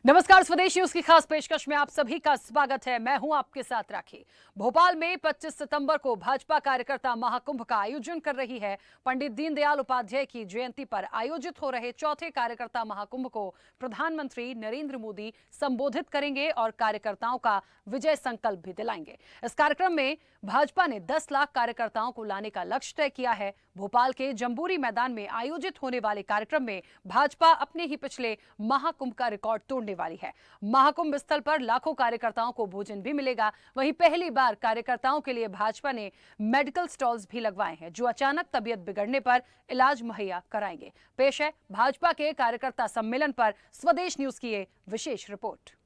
नमस्कार, स्वदेश न्यूज की खास पेशकश में आप सभी का स्वागत है। मैं हूं आपके साथ राखी। भोपाल में 25 सितंबर को भाजपा कार्यकर्ता महाकुंभ का आयोजन कर रही है। पंडित दीनदयाल उपाध्याय की जयंती पर आयोजित हो रहे चौथे कार्यकर्ता महाकुंभ को प्रधानमंत्री नरेंद्र मोदी संबोधित करेंगे और कार्यकर्ताओं का विजय संकल्प भी दिलाएंगे। इस कार्यक्रम में भाजपा ने 10 लाख कार्यकर्ताओं को लाने का लक्ष्य तय किया है। भोपाल के जंबूरी मैदान में आयोजित होने वाले कार्यक्रम में भाजपा अपने ही पिछले महाकुंभ का रिकॉर्ड तोड़ने वाली है। महाकुंभ स्थल पर लाखों कार्यकर्ताओं को भोजन भी मिलेगा। वहीं पहली बार कार्यकर्ताओं के लिए भाजपा ने मेडिकल स्टॉल्स भी लगवाए हैं, जो अचानक तबीयत बिगड़ने पर इलाज मुहैया कराएंगे। पेश है भाजपा के कार्यकर्ता सम्मेलन पर स्वदेश न्यूज की ये विशेष रिपोर्ट।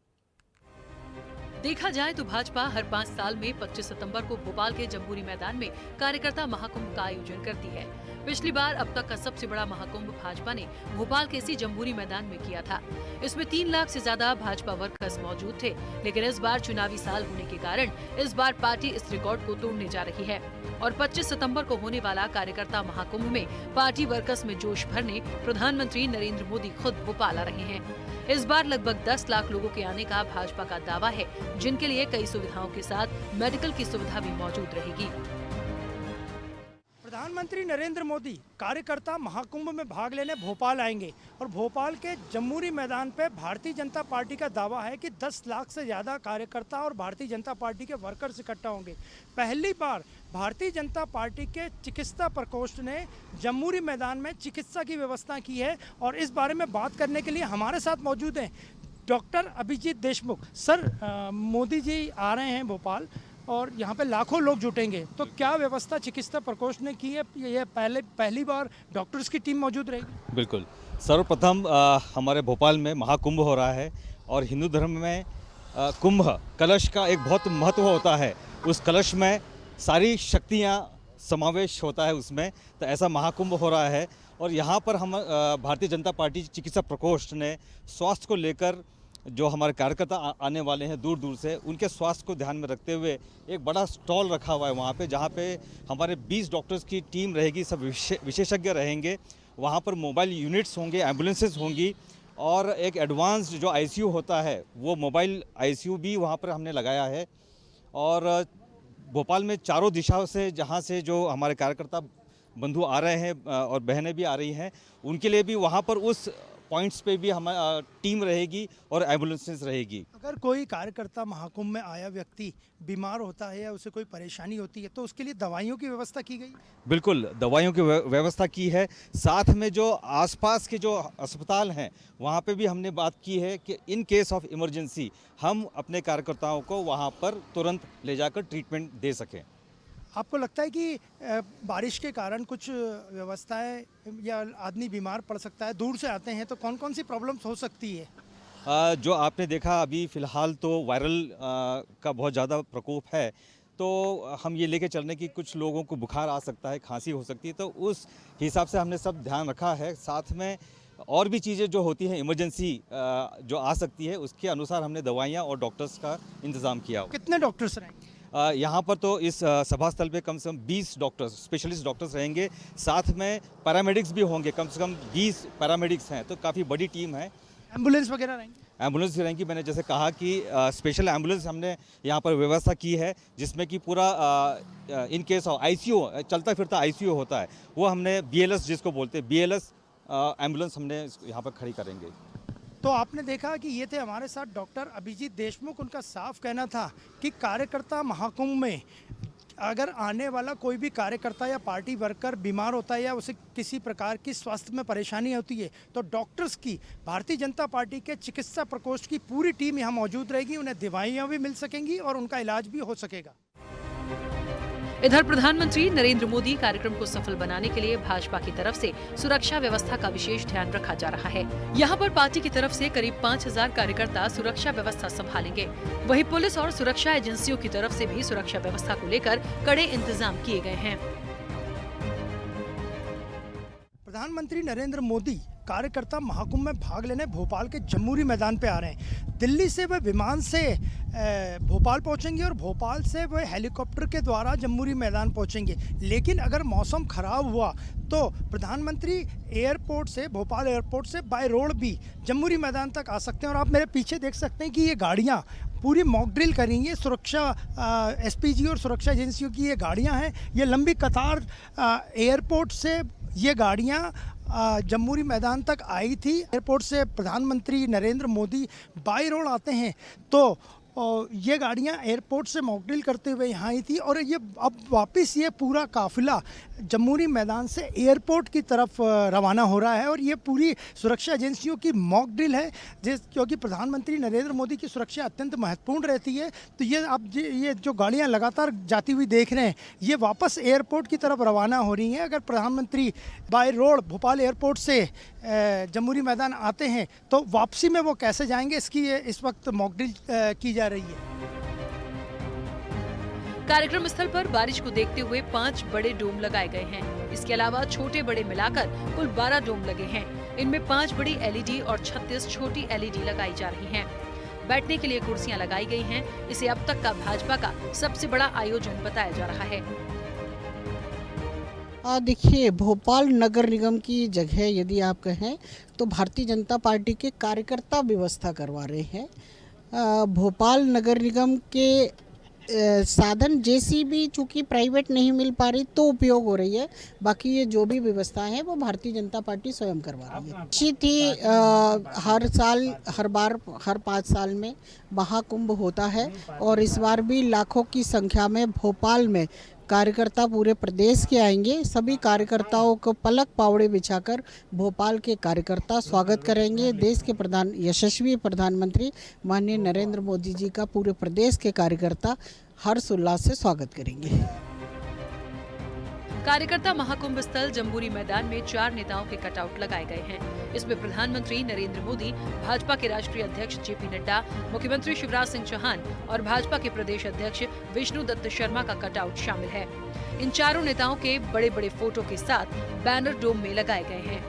देखा जाए तो भाजपा हर 5 साल में 25 सितंबर को भोपाल के जंबूरी मैदान में कार्यकर्ता महाकुंभ का आयोजन करती है। पिछली बार अब तक का सबसे बड़ा महाकुंभ भाजपा ने भोपाल के इसी जंबूरी मैदान में किया था। इसमें 3 लाख से ज्यादा भाजपा वर्कर्स मौजूद थे, लेकिन इस बार चुनावी साल होने के कारण इस बार पार्टी इस रिकॉर्ड को तोड़ने जा रही है और 25 सितंबर को होने वाला कार्यकर्ता महाकुंभ में पार्टी वर्कर्स में जोश भरने प्रधानमंत्री नरेंद्र मोदी खुद भोपाल आ रहे हैं। इस बार लगभग 10 लाख लोगों के आने का भाजपा का दावा है, जिनके लिए कई सुविधाओं के साथ मेडिकल की सुविधा भी मौजूद रहेगी। प्रधानमंत्री नरेंद्र मोदी कार्यकर्ता महाकुंभ में भाग लेने भोपाल आएंगे और भोपाल के जंबूरी मैदान पे भारतीय जनता पार्टी का दावा है कि 10 लाख से ज़्यादा कार्यकर्ता और भारतीय जनता पार्टी के वर्कर्स इकट्ठा होंगे। पहली बार भारतीय जनता पार्टी के चिकित्सा प्रकोष्ठ ने जंबूरी मैदान में चिकित्सा की व्यवस्था की है और इस बारे में बात करने के लिए हमारे साथ मौजूद हैं डॉक्टर अभिजीत देशमुख। सर, मोदी जी आ रहे हैं भोपाल और यहाँ पे लाखों लोग जुटेंगे, तो क्या व्यवस्था चिकित्सा प्रकोष्ठ ने की है? ये पहली बार डॉक्टर्स की टीम मौजूद रहेगी? बिल्कुल। सर्वप्रथम हमारे भोपाल में महाकुंभ हो रहा है और हिंदू धर्म में कुंभ कलश का एक बहुत महत्व होता है। उस कलश में सारी शक्तियाँ समावेश होता है उसमें, तो ऐसा महाकुंभ हो रहा है। और यहाँ पर हम भारतीय जनता पार्टी चिकित्सा प्रकोष्ठ ने स्वास्थ्य को लेकर जो हमारे कार्यकर्ता आने वाले हैं दूर दूर से, उनके स्वास्थ्य को ध्यान में रखते हुए एक बड़ा स्टॉल रखा हुआ है वहाँ पे, जहाँ पे हमारे 20 डॉक्टर्स की टीम रहेगी, सब विशेषज्ञ रहेंगे। वहाँ पर मोबाइल यूनिट्स होंगे, एम्बुलेंसेस होंगी और एक एडवांस्ड जो आईसीयू होता है वो मोबाइल आईसीयू भी वहाँ पर हमने लगाया है। और भोपाल में चारों दिशाओं से जहाँ से जो हमारे कार्यकर्ता बंधु आ रहे हैं और बहनें भी आ रही हैं, उनके लिए भी वहाँ पर उस पॉइंट्स पे भी हमारी टीम रहेगी और एम्बुलेंसेस रहेगी। अगर कोई कार्यकर्ता महाकुंभ में आया व्यक्ति बीमार होता है या उसे कोई परेशानी होती है तो उसके लिए दवाइयों की व्यवस्था की गई? बिल्कुल, दवाइयों की व्यवस्था की है। साथ में जो आसपास के जो अस्पताल हैं वहाँ पे भी हमने बात की है कि इन केस ऑफ इमरजेंसी हम अपने कार्यकर्ताओं को वहाँ पर तुरंत ले जाकर ट्रीटमेंट दे सकें। आपको लगता है कि बारिश के कारण कुछ व्यवस्थाएं या आदमी बीमार पड़ सकता है, दूर से आते हैं, तो कौन कौन सी प्रॉब्लम्स हो सकती है? जो आपने देखा अभी फ़िलहाल तो वायरल का बहुत ज़्यादा प्रकोप है, तो हम ये लेके चलने की कुछ लोगों को बुखार आ सकता है, खांसी हो सकती है, तो उस हिसाब से हमने सब ध्यान रखा है। साथ में और भी चीज़ें जो होती हैं इमरजेंसी जो आ सकती है, उसके अनुसार हमने दवाइयाँ और डॉक्टर्स का इंतज़ाम किया। कितने डॉक्टर्स रहेंगे? यहाँ पर तो इस सभा स्थल पे कम से कम 20 डॉक्टर्स, स्पेशलिस्ट डॉक्टर्स रहेंगे। साथ में पैरामेडिक्स भी होंगे, कम से कम 20 पैरामेडिक्स हैं, तो काफ़ी बड़ी टीम है। एम्बुलेंस वगैरह रहेंगी? एम्बुलेंस भी रहेंगी। मैंने जैसे कहा कि स्पेशल एम्बुलेंस हमने यहाँ पर व्यवस्था की है, जिसमें कि पूरा इन केस ऑफ आईसीयू, चलता फिरता आईसीयू होता है, वो हमने BLS जिसको बोलते हैं, BLS एम्बुलेंस हमने यहाँ पर खड़ी करेंगे। तो आपने देखा कि ये थे हमारे साथ डॉक्टर अभिजीत देशमुख। उनका साफ कहना था कि कार्यकर्ता महाकुंभ में अगर आने वाला कोई भी कार्यकर्ता या पार्टी वर्कर बीमार होता है या उसे किसी प्रकार की स्वास्थ्य में परेशानी होती है, तो डॉक्टर्स की, भारतीय जनता पार्टी के चिकित्सा प्रकोष्ठ की पूरी टीम यहाँ मौजूद रहेगी। उन्हें दवाइयाँ भी मिल सकेंगी और उनका इलाज भी हो सकेगा। इधर प्रधानमंत्री नरेंद्र मोदी कार्यक्रम को सफल बनाने के लिए भाजपा की तरफ से सुरक्षा व्यवस्था का विशेष ध्यान रखा जा रहा है। यहाँ पर पार्टी की तरफ से करीब 5000 कार्यकर्ता सुरक्षा व्यवस्था संभालेंगे। वहीं पुलिस और सुरक्षा एजेंसियों की तरफ से भी सुरक्षा व्यवस्था को लेकर कड़े इंतजाम किए गए हैं। प्रधानमंत्री नरेंद्र मोदी कार्यकर्ता महाकुंभ में भाग लेने भोपाल के जमूरी मैदान पे आ रहे हैं। दिल्ली से वे विमान से भोपाल पहुंचेंगे और भोपाल से वे हेलीकॉप्टर के द्वारा जमूरी मैदान पहुंचेंगे। लेकिन अगर मौसम ख़राब हुआ तो प्रधानमंत्री एयरपोर्ट से, भोपाल एयरपोर्ट से बाय रोड भी जमूरी मैदान तक आ सकते हैं। और आप मेरे पीछे देख सकते हैं कि ये गाड़ियाँ पूरी मॉक ड्रिल करेंगे। सुरक्षा एसपीजी और सुरक्षा एजेंसियों की ये गाड़ियां हैं। ये लंबी कतार एयरपोर्ट से ये गाड़ियां जमूरी मैदान तक आई थी। एयरपोर्ट से प्रधानमंत्री नरेंद्र मोदी बाई रोड आते हैं तो ये गाड़ियां एयरपोर्ट से मॉक ड्रिल करते हुए यहाँ आई थी और ये अब वापस ये पूरा काफिला जमूरी मैदान से एयरपोर्ट की तरफ रवाना हो रहा है। और ये पूरी सुरक्षा एजेंसियों की मॉक ड्रिल है क्योंकि प्रधानमंत्री नरेंद्र मोदी की सुरक्षा अत्यंत महत्वपूर्ण रहती है। तो ये अब ये जो गाड़ियाँ लगातार जाती हुई देख रहे हैं ये वापस एयरपोर्ट की तरफ रवाना हो रही हैं। अगर प्रधानमंत्री बाय रोड भोपाल एयरपोर्ट से जमूरी मैदान आते हैं तो वापसी में वो कैसे जाएंगे इसकी इस वक्त मॉक ड्रिल की जा रही है। कार्यक्रम स्थल पर बारिश को देखते हुए 5 बड़े डोम लगाए गए हैं। इसके अलावा छोटे बड़े मिलाकर कुल 12 डोम लगे हैं। इनमें 5 बड़ी एलईडी और 36 छोटी एलईडी लगाई जा रही हैं। बैठने के लिए कुर्सियां लगाई गई हैं। इसे अब तक का भाजपा का सबसे बड़ा आयोजन बताया जा रहा है। देखिए, भोपाल नगर निगम की जगह यदि आप कहें तो भारतीय जनता पार्टी के कार्यकर्ता व्यवस्था करवा रहे हैं। भोपाल नगर निगम के साधन जेसीबी चूँकि प्राइवेट नहीं मिल पा रही तो उपयोग हो रही है। बाकी ये जो भी व्यवस्था है वो भारतीय जनता पार्टी स्वयं करवा रही है। निश्चित ही हर साल हर 5 साल में महाकुंभ होता है और इस बार भी लाखों की संख्या में भोपाल में कार्यकर्ता पूरे प्रदेश के आएंगे। सभी कार्यकर्ताओं को पलक पावड़े बिछाकर भोपाल के कार्यकर्ता स्वागत करेंगे। देश के यशस्वी प्रधानमंत्री माननीय नरेंद्र मोदी जी का पूरे प्रदेश के कार्यकर्ता हर्ष उल्लास से स्वागत करेंगे। कार्यकर्ता महाकुंभ स्थल जम्बूरी मैदान में 4 नेताओं के कटआउट लगाए गए हैं। इसमें प्रधानमंत्री नरेंद्र मोदी, भाजपा के राष्ट्रीय अध्यक्ष जेपी नड्डा, मुख्यमंत्री शिवराज सिंह चौहान और भाजपा के प्रदेश अध्यक्ष विष्णु दत्त शर्मा का कटआउट शामिल है। इन चारों नेताओं के बड़े बड़े फोटो के साथ बैनर डोम में लगाए गए हैं।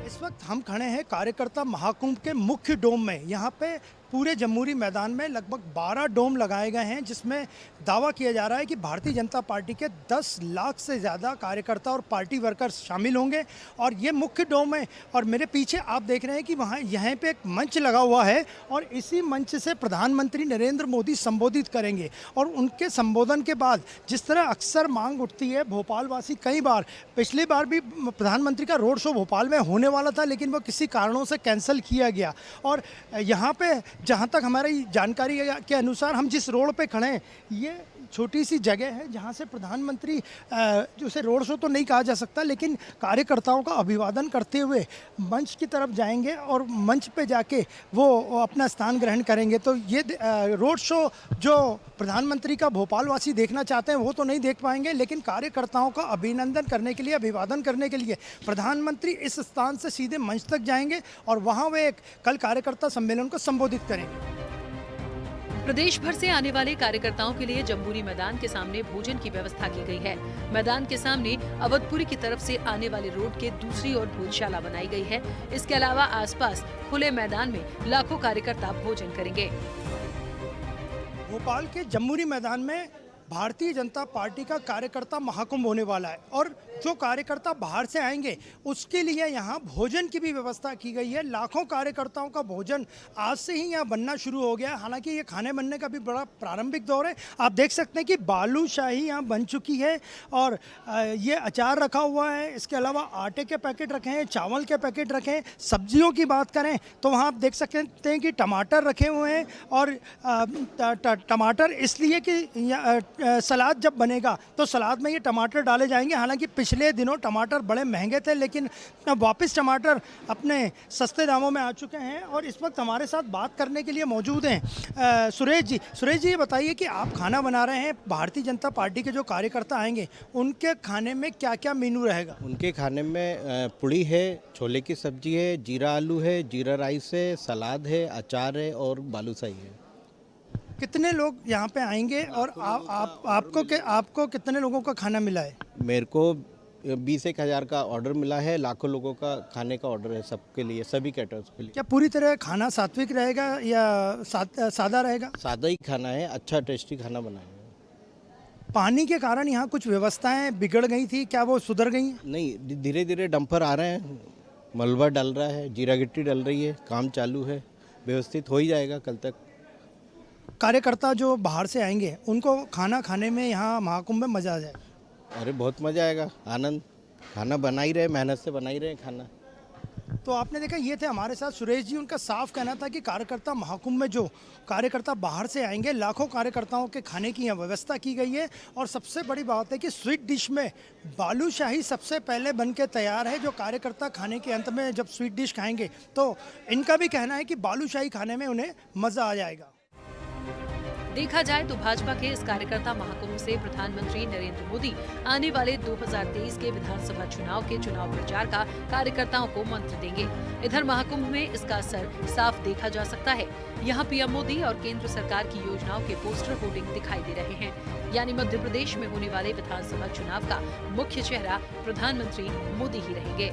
इस वक्त हम खड़े हैं कार्यकर्ता महाकुंभ के मुख्य डोम में। यहाँ पे पूरे जमूरी मैदान में लगभग 12 डोम लगाए गए हैं जिसमें दावा किया जा रहा है कि भारतीय जनता पार्टी के 10 लाख से ज़्यादा कार्यकर्ता और पार्टी वर्कर्स शामिल होंगे। और ये मुख्य डोम है और मेरे पीछे आप देख रहे हैं कि वहाँ यहाँ पे एक मंच लगा हुआ है और इसी मंच से प्रधानमंत्री नरेंद्र मोदी संबोधित करेंगे। और उनके संबोधन के बाद जिस तरह अक्सर मांग उठती है, भोपालवासी कई बार, पिछली बार भी प्रधानमंत्री का रोड शो भोपाल में होने वाला था लेकिन वो किसी कारणों से कैंसिल किया गया। और यहाँ पे जहाँ तक हमारी जानकारी के अनुसार हम जिस रोड पे खड़े हैं ये छोटी सी जगह है जहाँ से प्रधानमंत्री उसे रोड शो तो नहीं कहा जा सकता लेकिन कार्यकर्ताओं का अभिवादन करते हुए मंच की तरफ जाएंगे और मंच पे जाके वो अपना स्थान ग्रहण करेंगे। तो ये रोड शो जो प्रधानमंत्री का भोपालवासी देखना चाहते हैं वो तो नहीं देख पाएंगे लेकिन कार्यकर्ताओं का अभिनंदन करने के लिए, अभिवादन करने के लिए प्रधानमंत्री इस स्थान से सीधे मंच तक जाएंगे और वहाँ वे एक कल कार्यकर्ता सम्मेलन को संबोधित करेंगे। प्रदेश भर से आने वाले कार्यकर्ताओं के लिए जम्बूरी मैदान के सामने भोजन की व्यवस्था की गई है। मैदान के सामने अवधपुरी की तरफ से आने वाले रोड के दूसरी ओर भोजशाला बनाई गई है। इसके अलावा आसपास खुले मैदान में लाखों कार्यकर्ता भोजन करेंगे। भोपाल के जम्बूरी मैदान में भारतीय जनता पार्टी का कार्यकर्ता महाकुंभ होने वाला है और जो कार्यकर्ता बाहर से आएंगे उसके लिए यहाँ भोजन की भी व्यवस्था की गई है। लाखों कार्यकर्ताओं का भोजन आज से ही यहाँ बनना शुरू हो गया है। हालांकि ये खाने बनने का भी बड़ा प्रारंभिक दौर है। आप देख सकते हैं कि बालूशाही यहाँ बन चुकी है और ये अचार रखा हुआ है। इसके अलावा आटे के पैकेट रखे हैं, चावल के पैकेट रखे हैं। सब्जियों की बात करें तो वहाँ आप देख सकते हैं कि टमाटर रखे हुए हैं और टमाटर इसलिए कि सलाद जब बनेगा तो सलाद में ये टमाटर डाले जाएंगे। हालांकि पिछले दिनों टमाटर बड़े महंगे थे लेकिन अब वापस टमाटर अपने सस्ते दामों में आ चुके हैं और इस वक्त हमारे साथ बात करने के लिए मौजूद हैं सुरेश जी ये बताइए कि आप खाना बना रहे हैं, भारतीय जनता पार्टी के जो कार्यकर्ता आएंगे उनके खाने में क्या क्या मेनू रहेगा? उनके खाने में पुड़ी है, छोले की सब्जी है, जीरा आलू है, जीरा राइस है, सलाद है, अचार है और बालूशाही है। कितने लोग यहाँ पे आएंगे और आपको कितने लोगों का खाना मिला है? मेरे को 20 हज़ार का ऑर्डर मिला है, लाखों लोगों का खाने का ऑर्डर है, सबके लिए, सभी कैटर्स के लिए। क्या पूरी तरह खाना सात्विक रहेगा या सादा रहेगा? सादा ही खाना है, अच्छा टेस्टी खाना बनाएंगे। पानी के कारण यहाँ कुछ व्यवस्थाएं बिगड़ गई थी, क्या वो सुधर गई हैं? नहीं, धीरे धीरे डंपर आ रहे हैं, मलबा डल रहा है, जीरा गिट्टी डल रही है, काम चालू है, व्यवस्थित हो ही जाएगा कल तक। कार्यकर्ता जो बाहर से आएंगे उनको खाना खाने में यहाँ महाकुंभ में मजा आ जाए? अरे बहुत मज़ा आएगा, आनंद। खाना बना ही रहे, मेहनत से बना ही रहे खाना। तो आपने देखा, ये थे हमारे साथ सुरेश जी। उनका साफ कहना था कि कार्यकर्ता महाकुंभ में जो कार्यकर्ता बाहर से आएंगे, लाखों कार्यकर्ताओं के खाने की यहाँ व्यवस्था की गई है। और सबसे बड़ी बात है कि स्वीट डिश में बालूशाही सबसे पहले बन के तैयार है, जो कार्यकर्ता खाने के अंत में जब स्वीट डिश खाएंगे तो इनका भी कहना है कि बालूशाही खाने में उन्हें मज़ा आ जाएगा। देखा जाए तो भाजपा के इस कार्यकर्ता महाकुंभ से प्रधानमंत्री नरेंद्र मोदी आने वाले 2023 के विधानसभा चुनाव के चुनाव प्रचार का कार्यकर्ताओं को मंत्र देंगे। इधर महाकुंभ में इसका असर साफ देखा जा सकता है। यहाँ पीएम मोदी और केंद्र सरकार की योजनाओं के पोस्टर होर्डिंग दिखाई दे रहे हैं। यानी मध्य प्रदेश में होने वाले विधानसभा चुनाव का मुख्य चेहरा प्रधानमंत्री मोदी ही रहेंगे।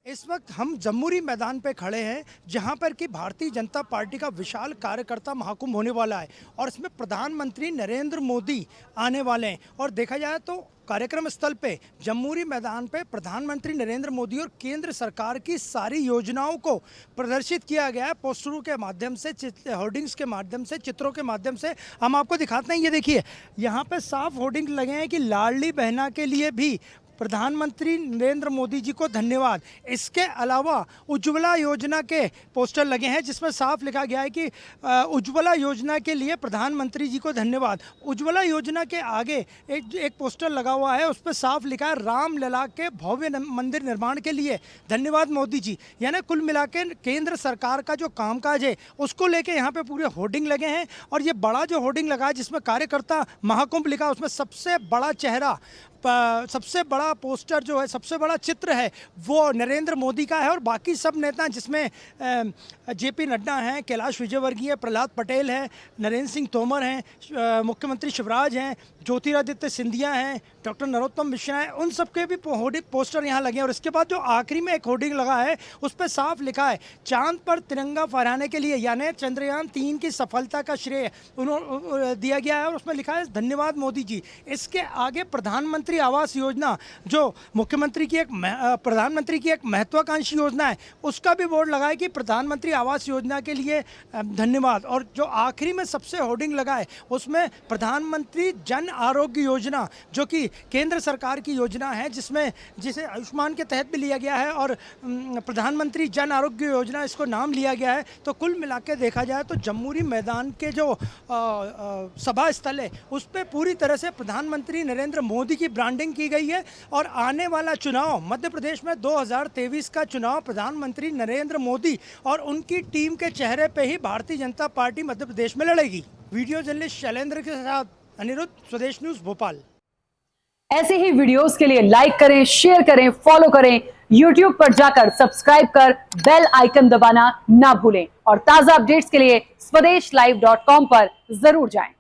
इस वक्त हम जम्मूरी मैदान पे खड़े हैं, जहां पर कि भारतीय जनता पार्टी का विशाल कार्यकर्ता महाकुंभ होने वाला है और इसमें प्रधानमंत्री नरेंद्र मोदी आने वाले हैं। और देखा जाए तो कार्यक्रम स्थल पे जम्मूरी मैदान पे प्रधानमंत्री नरेंद्र मोदी और केंद्र सरकार की सारी योजनाओं को प्रदर्शित किया गया है पोस्टरों के माध्यम से, होर्डिंग्स के माध्यम से, चित्रों के माध्यम से। हम आपको दिखाते हैं, ये देखिए यहाँ पे साफ होर्डिंग लगे हैं कि लाडली बहना के लिए भी प्रधानमंत्री नरेंद्र मोदी जी को धन्यवाद। इसके अलावा उज्ज्वला योजना के पोस्टर लगे हैं जिसमें साफ लिखा गया है कि उज्ज्वला योजना के लिए प्रधानमंत्री जी को धन्यवाद। उज्ज्वला योजना के आगे एक पोस्टर लगा हुआ है, उस पर साफ लिखा है रामलला के भव्य मंदिर निर्माण के लिए धन्यवाद मोदी जी। यानी कुल मिला के केंद्र सरकार का जो कामकाज है उसको लेके यहाँ पे पूरे होर्डिंग लगे हैं। और ये बड़ा जो होर्डिंग लगा है जिसमें कार्यकर्ता महाकुंभ लिखा, उसमें सबसे बड़ा चेहरा, सबसे बड़ा पोस्टर जो है, सबसे बड़ा चित्र है वो नरेंद्र मोदी का है। और बाकी सब नेता जिसमें जेपी नड्डा हैं, कैलाश विजयवर्गीय, प्रहलाद पटेल हैं, नरेंद्र सिंह तोमर हैं, मुख्यमंत्री शिवराज हैं, ज्योतिरादित्य सिंधिया हैं, डॉक्टर नरोत्तम मिश्रा हैं, उन सबके भी पोस्टर यहाँ लगे हैं। और इसके बाद जो आखिरी में एक होर्डिंग लगा है उस पर साफ लिखा है चांद पर तिरंगा फहराने के लिए, यानी चंद्रयान 3 की सफलता का श्रेय दिया गया है और उसमें लिखा है धन्यवाद मोदी जी। इसके आगे प्रधानमंत्री आवास योजना, जो प्रधानमंत्री की एक महत्वाकांक्षी योजना है, उसका भी बोर्ड लगा है कि प्रधानमंत्री आवास योजना के लिए धन्यवाद। और जो आखिरी में सबसे होर्डिंग लगा है उसमें प्रधानमंत्री जन आरोग्य योजना, जो कि केंद्र सरकार की योजना है, जिसे आयुष्मान के तहत भी लिया गया है और प्रधानमंत्री जन आरोग्य योजना इसको नाम लिया गया है। तो कुल मिला के देखा जाए तो जम्मूरी मैदान के जो सभा स्थल है उस पर पूरी तरह से प्रधानमंत्री नरेंद्र मोदी की ब्रांडिंग की गई है। और आने वाला चुनाव मध्य प्रदेश में 2023 का चुनाव प्रधानमंत्री नरेंद्र मोदी और उनकी टीम के चेहरे पे ही भारतीय जनता पार्टी मध्य प्रदेश में लड़ेगी। वीडियो जर्नलिस्ट शैलेंद्र के साथ अनिरुद्ध, स्वदेश न्यूज भोपाल। ऐसे ही वीडियोस के लिए लाइक करें, शेयर करें, फॉलो करें। YouTube पर जाकर सब्सक्राइब कर बेल आइकन दबाना ना भूलें और ताजा अपडेट्स के लिए swedeshlive.com पर जरूर जाएं।